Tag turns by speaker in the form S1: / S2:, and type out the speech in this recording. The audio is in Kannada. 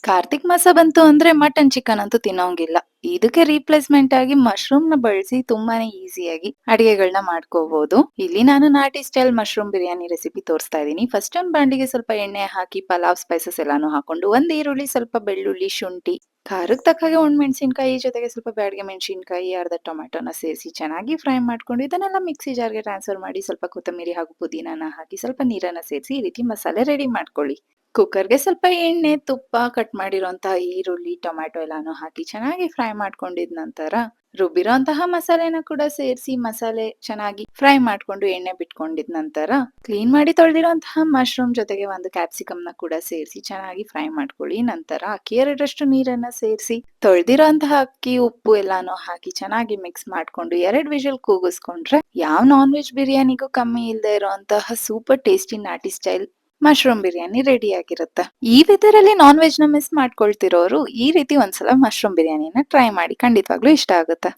S1: ಕಾರ್ತಿಕ್ ಮಾಸ ಬಂತು ಅಂದ್ರೆ ಮಟನ್ ಚಿಕನ್ ಅಂತೂ ತಿನ್ನೋಂಗಿಲ್ಲ. ಇದಕ್ಕೆ ರೀಪ್ಲೇಸ್ಮೆಂಟ್ ಆಗಿ ಮಶ್ರೂಮ್ ನ ಬಳಸಿ ತುಂಬಾನೇ ಈಸಿಯಾಗಿ ಅಡಿಗೆಗಳನ್ನ ಮಾಡ್ಕೋಬಹುದು. ಇಲ್ಲಿ ನಾನು ನಾಟಿ ಸ್ಟೈಲ್ ಮಶ್ರೂಮ್ ಬಿರಿಯಾನಿ ರೆಸಿಪಿ ತೋರಿಸ್ತಾ ಇದ್ದೀನಿ. ಫಸ್ಟ್ ಒಂದ್ ಬಾಂಡಿಗೆ ಸ್ವಲ್ಪ ಎಣ್ಣೆ ಹಾಕಿ ಪಲಾವ್ ಸ್ಪೈಸಸ್ ಎಲ್ಲಾನು ಹಾಕೊಂಡು ಒಂದ್ ಈರುಳ್ಳಿ, ಸ್ವಲ್ಪ ಬೆಳ್ಳುಳ್ಳಿ, ಶುಂಠಿ, ಖಾರಕ್ಕೆ ತಕ್ಕಾಗೆ ಒಣಮೆಣಸಿನಕಾಯಿ ಜೊತೆಗೆ ಸ್ವಲ್ಪ ಬ್ಯಾಡಗೆ ಮೆಣಸಿನಕಾಯಿ, ಅರ್ಧ ಟೊಮ್ಯಾಟೋನ ಸೇರಿಸಿ ಚೆನ್ನಾಗಿ ಫ್ರೈ ಮಾಡ್ಕೊಂಡು ಇದನ್ನೆಲ್ಲ ಮಿಕ್ಸಿ ಜಾರ್ಗೆ ಟ್ರಾನ್ಸ್ಫರ್ ಮಾಡಿ ಸ್ವಲ್ಪ ಕೊತ್ತಂಬರಿ ಹಾಗೂ ಪುದೀನಾನ ಹಾಕಿ ಸ್ವಲ್ಪ ನೀರನ್ನ ಸೇರಿಸಿ ಈ ರೀತಿ ಮಸಾಲೆ ರೆಡಿ ಮಾಡ್ಕೊಳ್ಳಿ. ಕುಕ್ಕರ್‌ಗೆ ಸ್ವಲ್ಪ ಎಣ್ಣೆ, ತುಪ್ಪ, ಕಟ್ ಮಾಡಿರೋಂತಹ ಈರುಳ್ಳಿ, ಟೊಮ್ಯಾಟೊ ಎಲ್ಲಾನು ಹಾಕಿ ಚೆನ್ನಾಗಿ ಫ್ರೈ ಮಾಡ್ಕೊಂಡಿದ್ ನಂತರ, ರುಬ್ಬಿರೋಂತಹ ಮಸಾಲೆನ ಕೂಡ ಸೇರಿಸಿ ಮಸಾಲೆ ಚೆನ್ನಾಗಿ ಫ್ರೈ ಮಾಡ್ಕೊಂಡು ಎಣ್ಣೆ ಬಿಟ್ಕೊಂಡಿದ್ ನಂತರ, ಕ್ಲೀನ್ ಮಾಡಿ ತೊಳೆದಿರೋಂತಹ ಮಶ್ರೂಮ್ ಜೊತೆಗೆ ಒಂದು ಕ್ಯಾಪ್ಸಿಕಮ್‌ನ ಕೂಡ ಸೇರಿಸಿ ಚೆನ್ನಾಗಿ ಫ್ರೈ ಮಾಡ್ಕೊಳ್ಳಿ. ನಂತರ ಅಕ್ಕಿ 2ರಷ್ಟು ನೀರನ್ನ ಸೇರಿಸಿ, ತೊಳೆದಿರೋಂತಹ ಅಕ್ಕಿ, ಉಪ್ಪು ಎಲ್ಲಾನು ಹಾಕಿ ಚೆನ್ನಾಗಿ ಮಿಕ್ಸ್ ಮಾಡ್ಕೊಂಡು 2 ವಿಷಲ್ ಕೂಗಿಸ್ಕೊಂಡ್ರೆ, ಯಾವ ನಾನ್ ವೆಜ್ ಬಿರಿಯಾನಿಗೂ ಕಮ್ಮಿ ಇಲ್ದೇ ಇರೋಂತಹ ಸೂಪರ್ ಟೇಸ್ಟಿ ನಾಟಿ ಸ್ಟೈಲ್ ಮಶ್ರೂಮ್ ಬಿರಿಯಾನಿ ರೆಡಿ ಆಗಿರುತ್ತೆ. ಈ ವೆದರಲ್ಲಿ ನಾನ್ ವೆಜ್ ನ ಮಿಸ್ ಮಾಡ್ಕೊಳ್ತಿರೋರು ಈ ರೀತಿ ಒಂದ್ಸಲ ಮಶ್ರೂಮ್ ಬಿರಿಯಾನಿನ ಟ್ರೈ ಮಾಡಿ. ಖಂಡಿತವಾಗ್ಲೂ ಇಷ್ಟ ಆಗುತ್ತೆ.